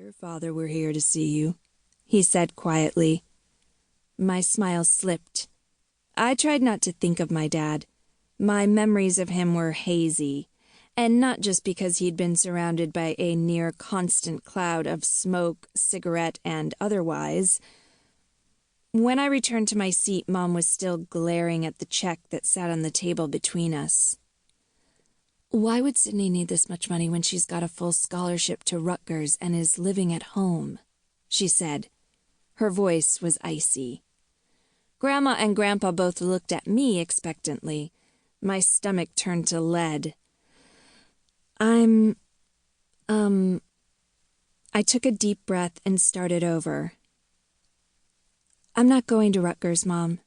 Your father were here to see you, he said quietly. My smile slipped. I tried not to think of my dad. My memories of him were hazy, and not just because he'd been surrounded by a near-constant cloud of smoke, cigarette, and otherwise. When I returned to my seat, Mom was still glaring at the check that sat on the table between us. Why would Sydney need this much money when she's got a full scholarship to Rutgers and is living at home? She said. Her voice was icy. Grandma and Grandpa both looked at me expectantly. My stomach turned to lead. I took a deep breath and started over. I'm not going to Rutgers, Mom.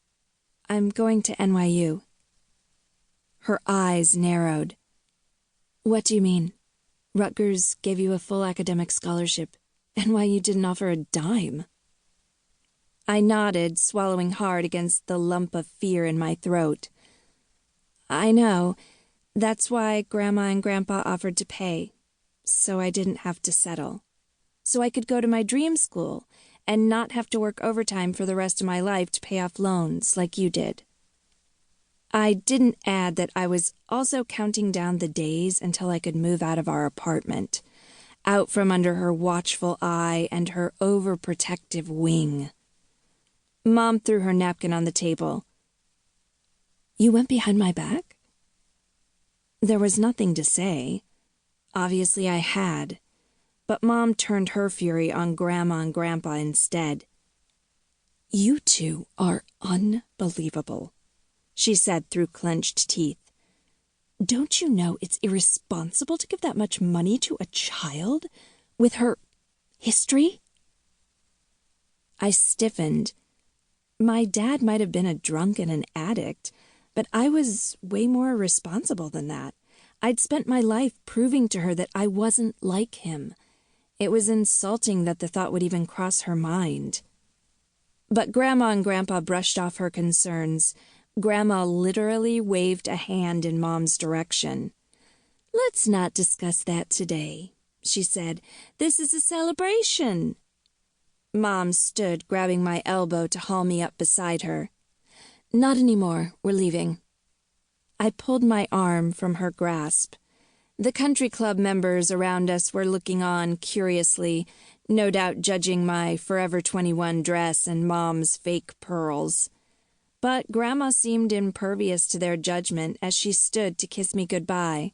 I'm going to NYU. Her eyes narrowed. What do you mean? Rutgers gave you a full academic scholarship. NYU didn't offer a dime. I nodded, swallowing hard against the lump of fear in my throat. I know. That's why Grandma and Grandpa offered to pay, so I didn't have to settle. So I could go to my dream school and not have to work overtime for the rest of my life to pay off loans like you did. I didn't add that I was also counting down the days until I could move out of our apartment, out from under her watchful eye and her overprotective wing. Mom threw her napkin on the table. You went behind my back? There was nothing to say. Obviously I had. But Mom turned her fury on Grandma and Grandpa instead. You two are unbelievable, she said through clenched teeth. Don't you know it's irresponsible to give that much money to a child with her history? I stiffened. My dad might have been a drunk and an addict, but I was way more responsible than that. I'd spent my life proving to her that I wasn't like him. It was insulting that the thought would even cross her mind. But Grandma and Grandpa brushed off her concerns. Grandma literally waved a hand in Mom's direction. Let's not discuss that today, she said. This is a celebration. Mom stood, grabbing my elbow to haul me up beside her. Not anymore. We're leaving. I pulled my arm from her grasp. The country club members around us were looking on curiously, no doubt judging my Forever 21 dress and Mom's fake pearls. But Grandma seemed impervious to their judgment as she stood to kiss me goodbye.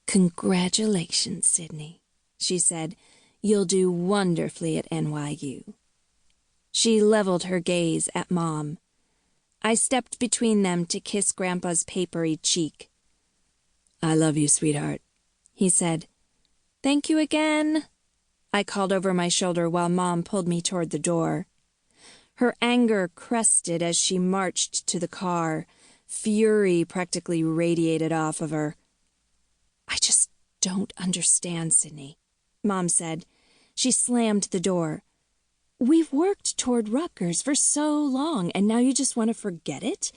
Congratulations, Sydney, she said. You'll do wonderfully at NYU. She leveled her gaze at Mom. I stepped between them to kiss Grandpa's papery cheek. I love you, sweetheart, he said. Thank you again, I called over my shoulder while Mom pulled me toward the door. Her anger crested as she marched to the car. Fury practically radiated off of her. I just don't understand, Sydney, Mom said. She slammed the door. We've worked toward Rutgers for so long, and now you just want to forget it?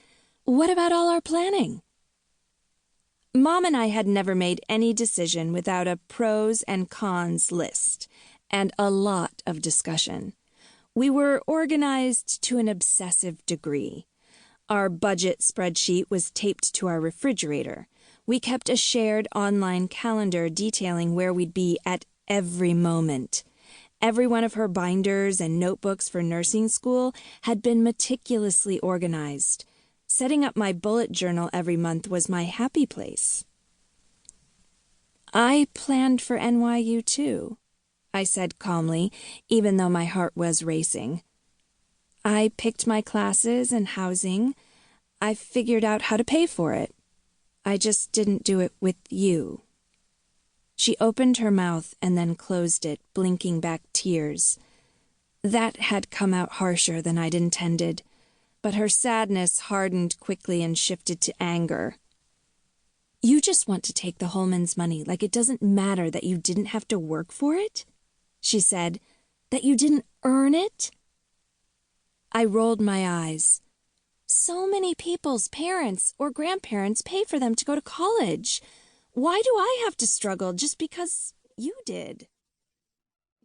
What about all our planning? Mom and I had never made any decision without a pros and cons list, and a lot of discussion. We were organized to an obsessive degree. Our budget spreadsheet was taped to our refrigerator. We kept a shared online calendar detailing where we'd be at every moment. Every one of her binders and notebooks for nursing school had been meticulously organized. Setting up my bullet journal every month was my happy place. I planned for NYU too, I said calmly, even though my heart was racing. I picked my classes and housing. I figured out how to pay for it. I just didn't do it with you. She opened her mouth and then closed it, blinking back tears. That had come out harsher than I'd intended, but her sadness hardened quickly and shifted to anger. You just want to take the Holman's money like it doesn't matter that you didn't have to work for it? She said. That you didn't earn it? I rolled my eyes. So many people's parents or grandparents pay for them to go to college. Why do I have to struggle just because you did?